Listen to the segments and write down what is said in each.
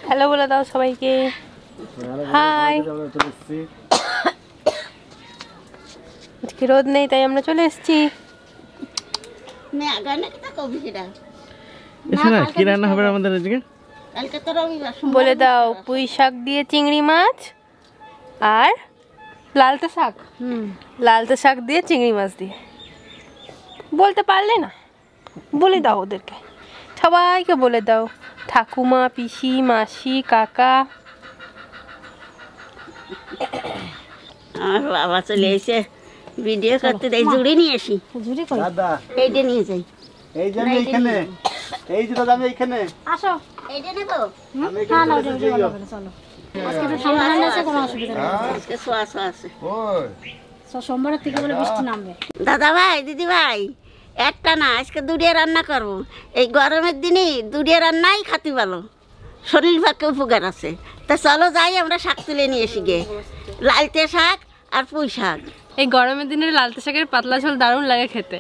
Hello বলে দাও সবাইকে। হাই। আজকে রোদ নেই তাই আমরা চলে এসেছি। কি রান্না হবে আমাদের আজকে বলে দাও। পুঁই শাক দিয়ে চিংড়ি মাছ আর লালতে শাক। লালতে শাক দিয়ে চিংড়ি মাছ দিয়ে। বলতে পারলে না, বলে দাও ওদেরকে, সবাইকে বলে দাও। ঠাকুমা, পিসি, মাসি, কাকা। আমার বাবা চলে এসে ভিডিও করতে দেয়। জুড়ি নিয়ে আসি। জুড়ি কই? দাদা এইটা নিয়ে যাই। এই যে আমি এইখানে, এই যে দাদা আমি এইখানে। আসো। এইটা নেব। আমি এখানে না চলে চলো। আজকে তো সোমবার আছে, কোনো অসুবিধা নেই। আজকে সোয়া আছে। ওই সোমবারের থেকে বলে বৃষ্টি নামবে। দাদা ভাই, দিদি ভাই, একটা না আজকে দুটিয়া রান্না করব। এই গরমের দিনে দুটিয়া রান্নাই খাতি ভালো, শরীর পক্ষে উপকার আছে। তা চলো যাই, আমরা শাক তুলে নিয়ে এসি গে। লালতে শাক আর পুঁই শাক। এই গরমের দিনে লালতে শাকের পাতলা ঝোল দারুণ লাগে খেতে।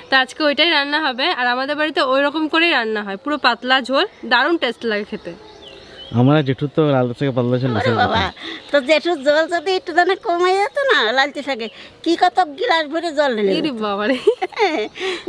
তো আজকে ওইটাই রান্না হবে। আর আমাদের বাড়িতে ওই রকম করেই রান্না হয়, পুরো পাতলা ঝোল, দারুণ টেস্ট লাগে খেতে। আমরা জেঠুর তো লালতে শাকে পাতলা ঝোল আরে বাবা, তো জেঠুর জল যদি একটু দানা কমে যেত না, লালতে শাকে কি কত গ্লাস ভরে জল ঢেলে, বাবারে,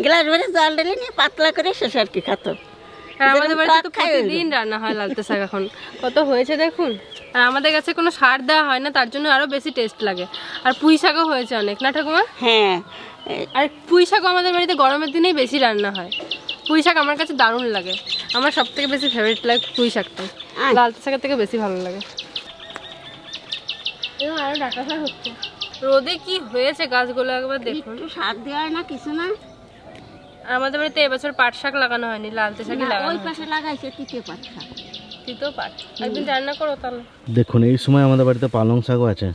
গ্লাস ভরে জল ঢেলে নিয়ে পাতলা করে শেষ আর কি খাতো। আর আমাদের বাড়িতে তো প্রতিদিন রান্না হয় লালতে শাক। এখন কত হয়েছে দেখুন। আর আমাদের কাছে কোনো সার দেওয়া হয় না, তার জন্য আরো বেশি টেস্ট লাগে। আর পুঁই শাকও হয়েছে অনেক, না ঠাকুমা? হ্যাঁ, আর পুঁই শাকও আমাদের বাড়িতে গরমের দিনেই বেশি রান্না হয়। পুঁই শাক আমার কাছে দারুণ লাগে। আমার সব থেকে বেশি ফেভারিট লাগে পুঁই শাকটাই, লালতে শাকের থেকে বেশি ভালো লাগে। আরো ডাটা শাক হচ্ছে। রোদে কি হয়েছে গাছগুলো একবার দেখুন। সার দেওয়া হয় না, কিছু না। আর আমাদের বাড়িতে এবছর পাট শাক লাগানো হয়নি, লালতে শাকই লাগানো। ওই পাশে লাগাইছে তিতে পাট শাক। তিতো পাট একদিন রান্না করো তাহলে। দেখুন এই সময় আমাদের বাড়িতে পালং শাকও আছে।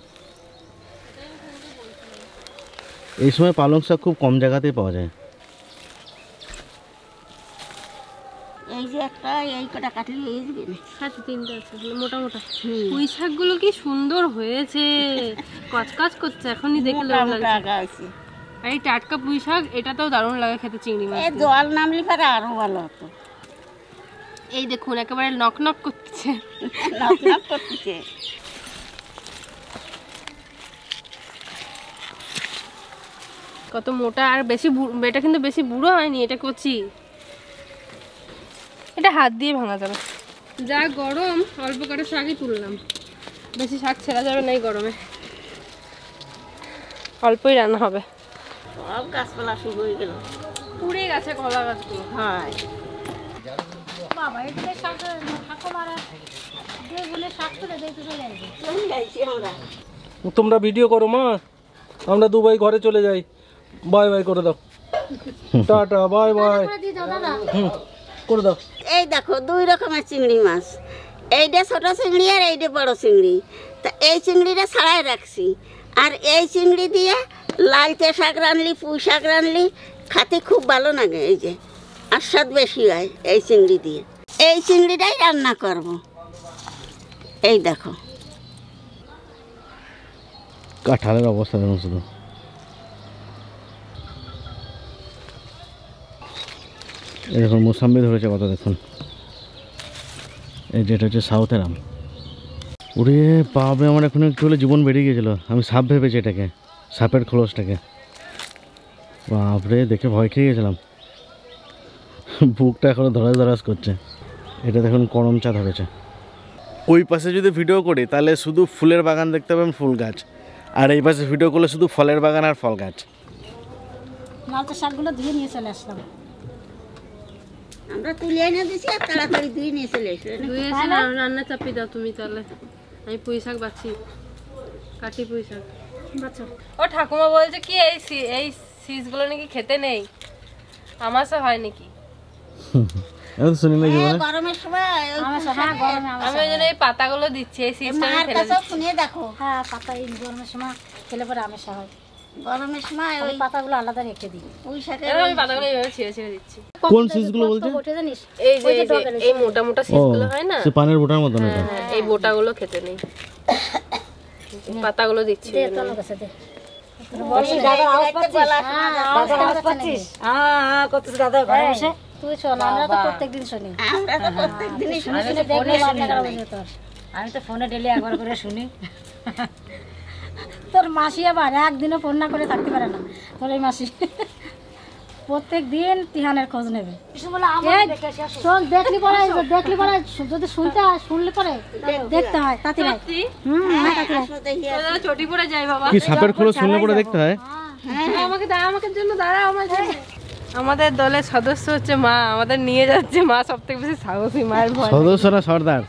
এই সময় পালং শাক খুব কম জায়গাতেই পাওয়া যায়। এই যে একটা, এই কটা কাটলে এই দিবে না। হ্যাঁ, তিনটে আছে মোটা মোটা। পুঁই শাকগুলো কি সুন্দর হয়েছে, কচকচ করছে এখনই দেখলে ভালো লাগছে। আর এই টাটকা পুঁই শাক, এটাতেও দারুণ লাগে খেতে চিংড়ি মাছ। জল নামলে পরে আরো ভালো হতো। এই দেখুন একেবারে নক নক করছে, নক নক করতেছে। কত মোটা। আর বেশি এটা কিন্তু বেশি বুড়ো হয়নি, এটা কচি। এটা হাত দিয়ে ভাঙা যাবে। যা গরম, অল্প করে শাকই তুললাম, বেশি শাক ছেড়া যাবে না এই গরমে। অল্পই রান্না হবে। সব গাছপালা শুরু হয়ে গেল, পুড়ে গেছে কলা গাছগুলো। হয় বাবা, এটা শাক ঠাকুমারা যে বলে শাক তুলে দিতে চলে আসবে। আমরা তোমরা ভিডিও করো মা, আমরা দুবাই ঘরে চলে যাই। বাই বাই করে দাও, টাটা, বাই বাই করে দাও। এই দেখো দুই রকমের চিংড়ি মাছ, এইটা ছোট চিংড়ি আর এইটা বড় চিংড়ি। তা এই চিংড়িটা ছাড়াই রাখছি, আর এই চিংড়ি দিয়ে লালতে শাক রানলি, পুঁই শাক রানলি খাতে খুব ভালো লাগে। এই যে আর স্বাদ বেশি হয় এই চিংড়ি দিয়ে। এই চিংড়িটাই রান্না করব। এই দেখো কাঁঠালের অবস্থা দেখুন শুধু। এই দেখুন মোসাম্বি ধরেছে কত, দেখুন। এই যেটা হচ্ছে সাউথের আম। ওরে বাপরে, আমার এখন একটু হলে জীবন বেরিয়ে গিয়েছিল। আমি সাপ ভেবেছি এটাকে, সাপের খোলসটাকে। বাপরে, দেখে ভয় খেয়ে গেছিলাম। বুকটা এখনো ধরাস ধরাস করছে। এটা দেখুন করম চা ধরেছে। ওই পাশে যদি ভিডিও করি তাহলে শুধু ফুলের বাগান দেখতে পাবেন, ফুল গাছ। আর এই পাশে ভিডিও করলে শুধু ফলের বাগান আর ফল গাছ। লালতে শাকগুলো ধুয়ে নিয়ে চলে আসলাম। আমরা তুলে এনে দিছি আর তাড়াতাড়ি ধুয়ে নিয়ে চলে এসে রান্না চাপিয়ে দাও তুমি তাহলে। আমি পুঁই শাক বাছি, কাটি পুঁই শাক। ও ঠাকুমা বলছে কি এই সিজগুলো নাকি খেতে নেই, আমাশা হয় নাকি? শুনি না গরমের সময় আমি ওই জন্য এই পাতাগুলো দিচ্ছি, এই সিজটা শুনিয়ে দেখো। হ্যাঁ, পাতা এই গরমের সময় খেলে পরে আমাশা হয়। গরমের সময় ওই পাতাগুলো আলাদা রেখে দিই। পুঁই শাকের আমি পাতাগুলো এইভাবে ছিঁড়ে ছিঁড়ে দিচ্ছি। কোন সিজগুলো বলতে? জানিস এই যে এই মোটা মোটা সিজগুলো হয় না, সে পানের বোটার মতো না, এই বোটাগুলো খেতে নেই। পাতাগুলো দিচ্ছি। দাদা আওয়াজ পাচ্ছিস? দাদা আওয়াজ পাচ্ছিস? হ্যাঁ করতেছ দাদা ঘরে বসে। তুই শোন, আমরা তো প্রত্যেকদিন শুনি। আমরা তো প্রত্যেকদিনই শুনি। শুনে দেখলে মাথা খারাপ হয়ে যেত। আমি তো ফোনে ডেলি একবার করে শুনি। তোর মাসি আবার একদিনও ফোন না করে থাকতে পারে না, তোর এই মাসি প্রত্যেক দিন তিহানের খোঁজ নেবে। এই, শোন, দেখলি পরে যদি শুনলে পরে দেখতে হয়, তাতে নাই। আসো দেখি আসো। চটি পড়ে যায় বাবা। কি সাপের খোলস শুনলে পরে দেখতে হয়? আমাকে দাও, আমাকে জন্য দাঁড়াও, আমার জন্য। আমাদের দলের সদস্য হচ্ছে মা, আমাদের নিয়ে যাচ্ছে মা, সব থেকে বেশি সাহসী, মায়ের ভয়। সদস্য না সর্দার?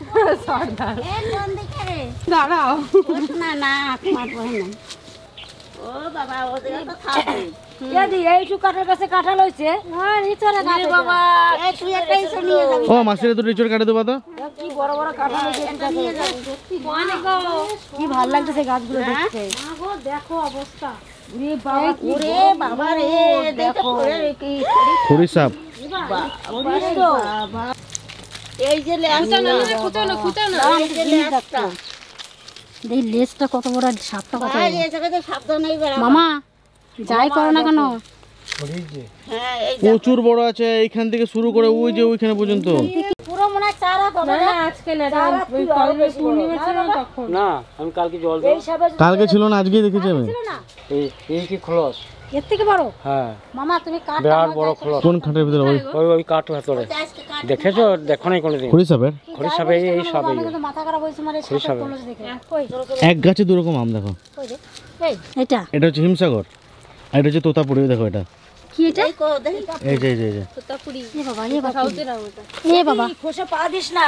সর্দার। এ কোন দিকে রে? দাঁড়াও। না না তোমার বহে না। ও বাবা ওদিকে তো থাকবে। এইটু কাঠার কাছে কাঁঠাল হয়েছে, বাবা এই তুই একটা এসে নিয়ে যাবি। ও মাসিরে দুটো ইঁচড় কাটে দেবো তো। কি বড় বড় কাঁঠাল হয়েছে, এটা নিয়ে যাবি। কি ভালো লাগতেছে গাছগুলো দেখতে। দেখো অবস্থা, ওরে বাবা রে দেখো কি খড়ি সাপ। বাবা এই যে লেজটা এই যে লেজটা এই লেজটা কত বড়, সাপটা কত ভাই বড়। এই জায়গাতে সাবধানেই বেড়া। মামা যাই করো না কেন, হ্যাঁ এই প্রচুর বড় আছে, এইখান থেকে শুরু করে ওই যে ওইখানে পর্যন্ত। পুরো মনে হয় চারা কত না, আজকে না, পূর্ণিমা ছিল না তখন। না আমি কালকে জল এই সবে কালকে ছিল না, আজকেই দেখেছি আমি। না, এই কি খোলস? এর থেকে বড়। হ্যাঁ মামা তুমি কাট, বিরাট বড় খোলস। কোন খাটের ভিতরে? ওই ওই কাঠ ভেতরে দেখেছো? দেখো নাই কোনোদিন? খড়ি সাপের খড়ি সাপে এই সব এই কিন্তু মাথা খারাপ হয়েছে মানে সাপের কলস দেখে। কই এক গাছে দু রকম আম দেখো। কই রে, এই এটা এটা হচ্ছে হিমসাগর, আর এটা হচ্ছে তোতাপুরি। দেখো এটা, কি, এটা এই কো দেখি এই যে এই যে এই যে এ বাবা, এ বাবা, এ বাবা, খোসা পা দিস না।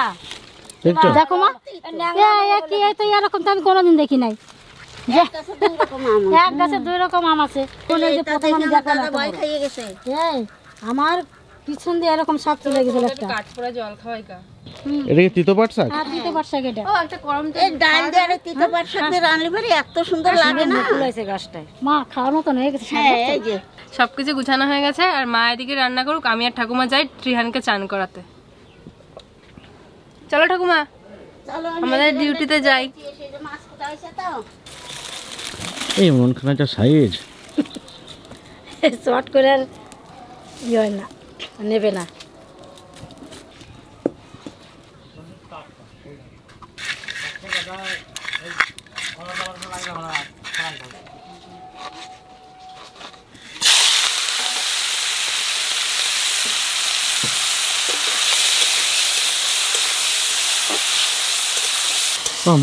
দেখছো? দেখো মা, এ কি, এই তো এরকম তো আমি কোনোদিন দেখি নাই। কাছে দুই রকম আম। এক গাছে দুই রকম আম আছে। কোন এই যে প্রথম আমি দেখলাম দাদা এত ভয় বড়। খাইয়ে গেছে। এই আমার পিছন দিয়ে এরকম সাপ চলে গেছিল একটা। কাঠ পড়ে জল খাওয়াই গা। এটা কি তিতপাট শাক? আর দিতে পারছে এটা। ও একটা গরম এই ডাল দিয়ে আর তিতো পাট সাথে রান্না করে এত সুন্দর লাগে না। ফুলাইছে গাছটায়। মা খাওয়ার মতন হয়ে গেছে। হ্যাঁ এই যে সবকিছু গুছানো হয়ে গেছে, আর মা এদিকে রান্না করুক, আমি আর ঠাকুমা যাই ত্রিহানকে চান করাতে। চলো ঠাকুমা, চলো আমাদের ডিউটিতে যাই। এসে যে মাছ কোথা হয়েছে তো এই মন খানাটা সাইজ। শর্ট করে আর ইয়ে হয় না, নেবে না।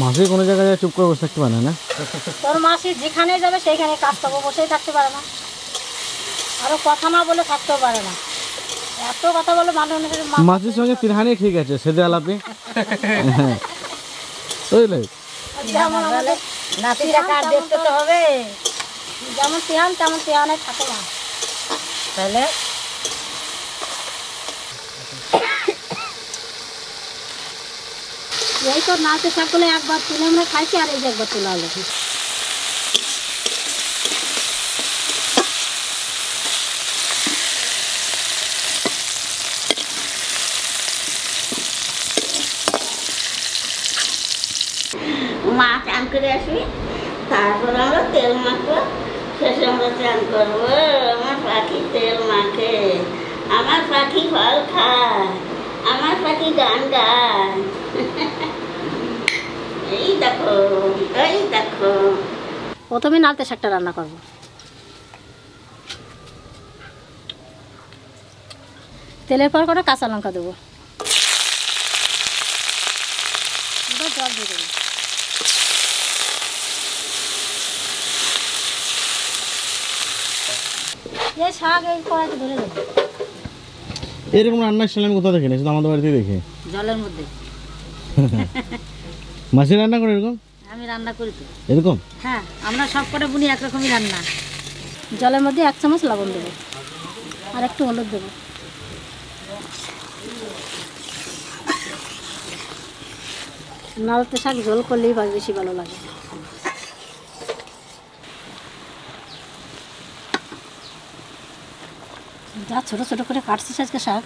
মাসে কোনো জায়গায় চুপ করে বসে থাকতে পারে না। তোর মাসি যেখানে যাবে সেইখানে কাজ করবো, বসেই থাকতে পারে না, আরো কথা না বলে থাকতেও পারে না। এত কথা বলে মানুষ মাসির সঙ্গে তিরহানি ঠিক আছে, সেদে আলাপি। বুঝলে? যেমন আমাদের নাতিরা কাজ দেখতে তো হবে। যেমন তিহান তেমন তিহানে থাকে না। তাহলে এই তো নাচে সকলে একবার তুলে আমরা খাইছি, আর এই যে একবার তোলা হলো। মা চান করে আসবি, তারপর আমরা তেল মাখবো, শেষে আমরা চান করবো। আমার পাখি তেল মাখে, আমার পাখি ফল খায়, আমার পাখি গান গায়। এই দেখো, এই দেখো। প্রথমে নালতে শাকটা রান্না করবো। তেলের পর করে কাঁচা লঙ্কা দেবো, এবার জল দিয়ে দেবো। এই শাক এই কড়াইতে ধরে দেবো। এরকম রান্নার স্টাইল আমি কোথাও দেখিনি, শুধু আমাদের বাড়িতেই দেখি। জলের মধ্যে মাসি রান্না করে এরকম? আমি রান্না করি তো। এরকম? হ্যাঁ, আমরা সব কটা বুনি একরকমই রান্না। জলের মধ্যে 1 চামচ লবণ দেবো, আর একটু হলুদ দেবো। নালতে শাক ঝোল করলেই বেশি ভালো লাগে। যা ছোট ছোট করে কাটছিস আজকে শাক।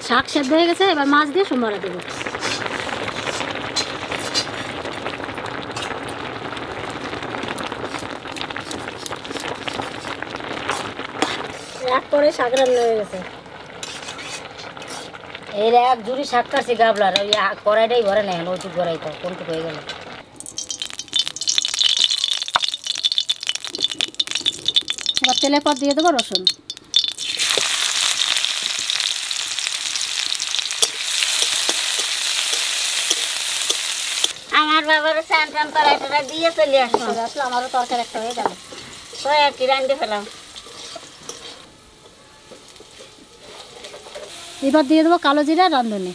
শাক সেদ্ধ হয়ে গেছে, এবার মাছ দিয়ে সোমবারে দেবো। এক করে শাক রান্না হয়ে গেছে। এর এক জুড়ি শাক কাটছি গাবলার, ওই কড়াইটাই ভরে নেয়, ওইটুক কড়াই তো কোনটুক হয়ে গেল। এবার তেলের পর দিয়ে দেবো রসুন। আমার বাবার চান টান কড়াইটা দিয়ে চলে আসলো। আসলে আমারও তরকারি একটা হয়ে গেল। তো একই রান্না ফেলাম। এবার দিয়ে দেবো কালো জিরা রাঁধুনি।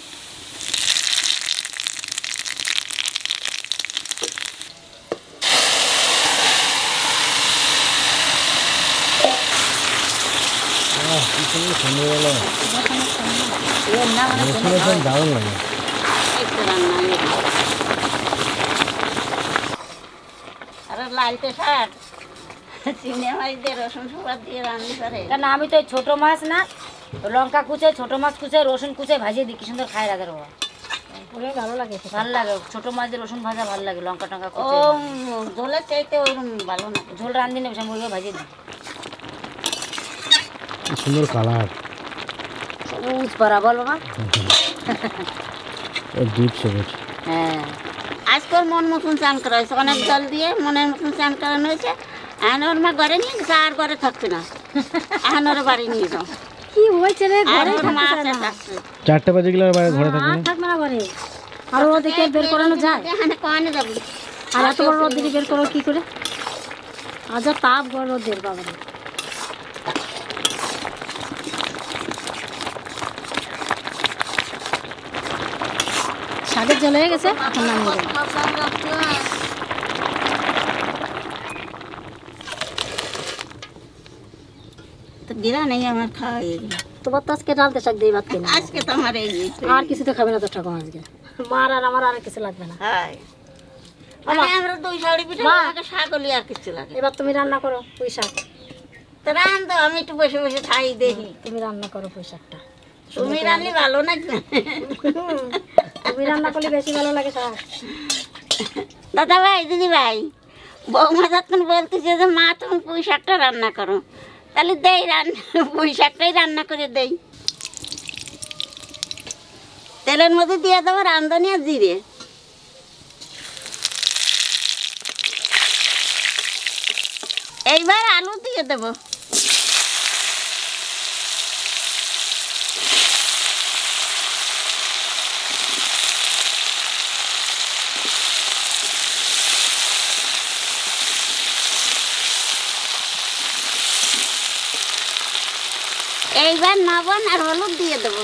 এর না মানে দারুণ লাগে। একটু রান্না হয়ে গেল। আর লালতে শাক চিংড়ি মাছ দিয়ে রসুন সুপার দিয়ে রান্না করে। কেন আমি তো ছোট মাছ না, লঙ্কা কুচে, ছোট মাছ কুচে, রসুন কুচে ভাজিয়ে দিই, কি সুন্দর খায় রাজার বাবা। পুরো ভালো লাগে। ভালো লাগে ছোট মাছ দিয়ে রসুন ভাজা, ভালো লাগে লঙ্কা টঙ্কা ও কুচে। ঝোলের চাইতে ওরকম ভালো না। ঝোল রান্ধি নেবে আমি ওইভাবে ভাজিয়ে দিই। কি সুন্দর কালার। সবুজ পাড়া বল বাবা। ডিপ সবুজ। হ্যাঁ আজকাল মন মতন চান করা হয়েছে, অনেক জল দিয়ে মনের মতন চান করানো হয়েছে। এখন ওর মা ঘরে নিয়ে গেছে, আর ঘরে থাকছে না। এখন ওর বাড়ি নিয়ে যাও। কি হয়েছে রে? আর ঘরে ওর মা আছে থাকছে। 4টা বাজে গেলে আর বাইরে ঘরে থাকবে আর না। থাকবে না ঘরে। আর ওদেরকে বের করানো যায়? এখানে কনে যাবো? আর এত বড় রোদ দিলে বের করো কি করে? আজ আর তাপ বড় রোদের বাবা। শাকের জল হয়ে গেছে, এখন নামিয়ে দেবো। তো গিরা নেই আমার খাওয়া হয়ে গেল। তোমার তো আজকে ডালতে শাক দিয়ে ভাত কিনে। আজকে তো আমার এই আর কিছু তো খাবে না তো ঠাকুমা আজকে। মার আর আমার আর কিছু লাগবে না। হ্যাঁ মানে আমরা 2 শাড়ি পিঠা আমাকে শাকলি আর কিছু লাগে। এবার তুমি রান্না করো পুঁই শাক। তো রান তো আমি একটু বসে বসে খাই দেখি। তুমি রান্না করো পুঁই শাকটা। তুমি রান্নি ভালো না? তুমি রান্না করলে বেশি ভালো লাগে শাক। দাদা ভাই, দিদি ভাই, বৌমা যখন বলতেছে যে মা তুমি পুঁই শাকটা রান্না করো, তাহলে দেই রান্না, পুঁই শাকটাই রান্না করে দেই। তেলের মধ্যে দিয়ে দেবো রাঁধুনি আর জিরে। এইবার আলু দিয়ে দেবো। এইবার লবণ আর হলুদ দিয়ে দেবো।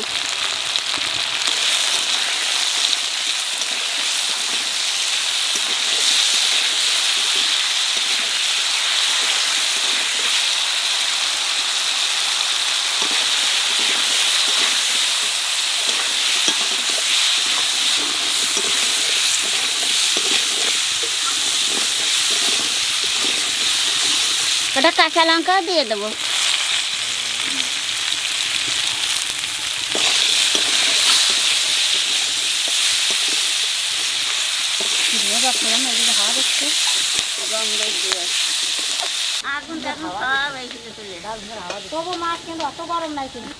একটা কাঁচা লঙ্কাও দিয়ে দেবো। তবু মাছ কিন্তু অত গরম নাই কিন্তু।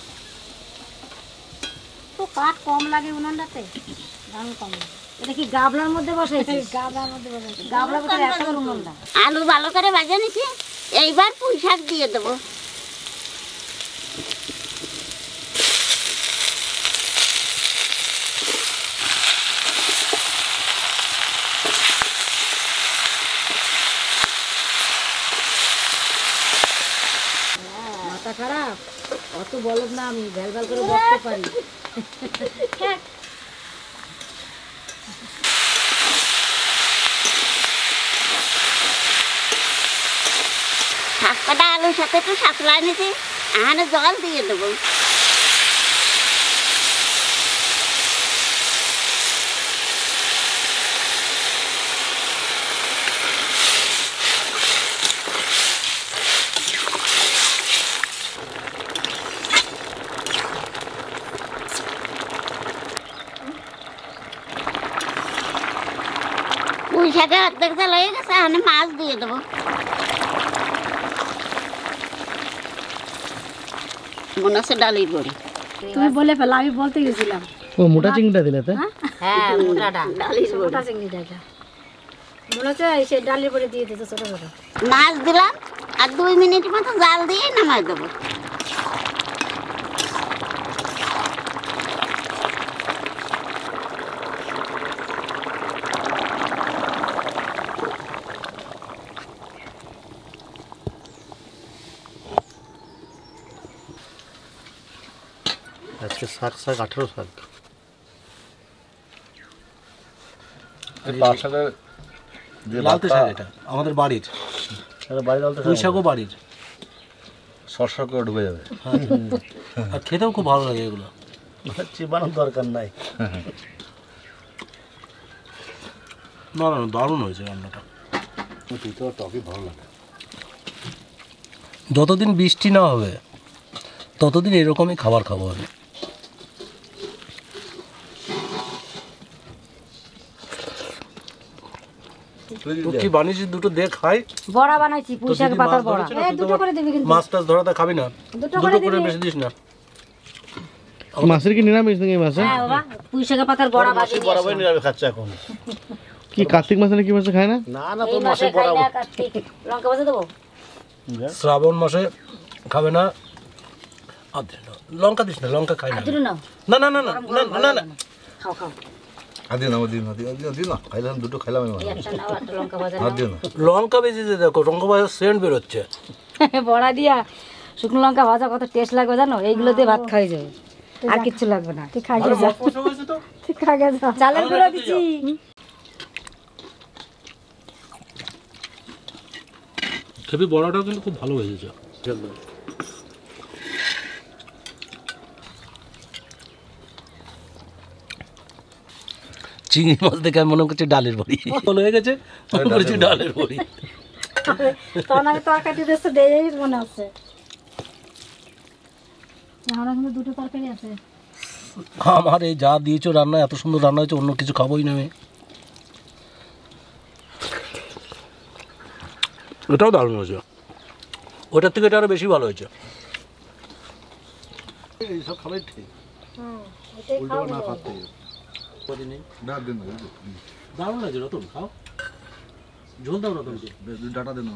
তো কাঠ কম লাগে উনানটাতে, ধান কম লাগে। এটা কি গাবলার মধ্যে বসাইছি? গাবলার মধ্যে বসাইছি। গাবলার ভিতরে এত বড় উনুনটা। আলু ভালো করে ভাজা নিছি, এইবার পুঁই শাক দিয়ে দেবো। মাথা খারাপ, অত বলদ না আমি, ভ্যাল ভ্যাল করে বসতে পারি। শাক কাটা আলুর সাথে একটু সাঁতলা নিছি, এখানে জল দিয়ে দেবো। পুঁই শাকে অর্ধেক জাল হয়ে গেছে, এখানে মাছ দিয়ে দেবো। মনে হচ্ছে ডালির বড়ি। তুমি বলে ফেলো, আমি বলতে গেছিলাম। ও মোটা চিংড়িটা দিলে তো? হ্যাঁ মোটাটা ডালির বড়ি ছোটা চিংড়িটা এটা মনে হচ্ছে সে ডালের পরে দিয়ে দিতে ছোট ছোট। মাছ দিলাম আর 2 মিনিট মতো জাল দিয়ে নামাই দেবো। আজকে শাক 18 শাক। লালতে শাক এটা আমাদের বাড়ির, পুঁই শাকও বাড়ির। সরষা করে ঢুকে যাবে। আর খেতেও খুব ভালো লাগে এগুলো। চিবানোর দরকার নাই। না না দারুণ হয়েছে রান্নাটা। টকই ভালো লাগে। যতদিন বৃষ্টি না হবে ততদিন এরকমই খাবার খাবো আমি। কি বানিয়েছিস দুটো দে খাই। বড়া বানাইছি পুঁই শাক পাতার বড়া। দুটো করে দিবি কিন্তু। মাছ টাছ ধরাতে খাবি না, দুটো দুটো করে করে দিবি। বেশি দিস না। মাছের কি নিরামিষ নাকি মাছে? হ্যাঁ বাবা পুঁই শাক পাতার বড়া বানিয়ে নিয়ে বরাবরই নিরামিষ খাচ্ছে এখন। কি কার্তিক মাসে নাকি মাছে খায় না? না না, এই মাসে খাই না কার্তিক। লঙ্কা বাজে দেবো? শ্রাবণ মাসে খাবে না। আর দিস না, লঙ্কা দিস না, লঙ্কা খাই না। দিল না না না না না না না না খাও খাও। আদি না দিন না, খাইলাম দুটো খাইলাম আমি। এই একটা নাও, একটা লঙ্কা ভাজা নাও। দিও না। লঙ্কা বেশি দিয়ে দেখো, লঙ্কা ভাজার সেন্ট বেরোচ্ছে। বড়া দিয়া শুকনো লঙ্কা ভাজা কত টেস্ট লাগবে জানো? এইগুলো দিয়ে ভাত খাওয়া যাবে, আর কিচ্ছু লাগবে না। তুই খাগে যা, তুই খাগে যা। চালের গুঁড়ো দিচ্ছি। খেপি বড়াটাও কিন্তু খুব ভালো হয়েছে। চিংড়ি মাছ দেখে আমি মনে করছি ডালের বড়ি হয়ে গেছে, মনে করছি ডালের বড়ি। তখন আমি তরকারি দিচ্ছে দেই মনে হচ্ছে। আমরা কিন্তু দুটো তরকারি আছে। আমার এই যা দিয়েছো রান্না, এত সুন্দর রান্না হয়েছে, অন্য কিছু খাবোই না আমি। এটাও দারুণ হয়েছে, ওটার থেকে এটা আরো বেশি ভালো হয়েছে। এইসব খাবাই ঠিক। না খাতে দারুণ লাগছে। রতন খাও, ঝোল দাও রতন। ডাটা দেন।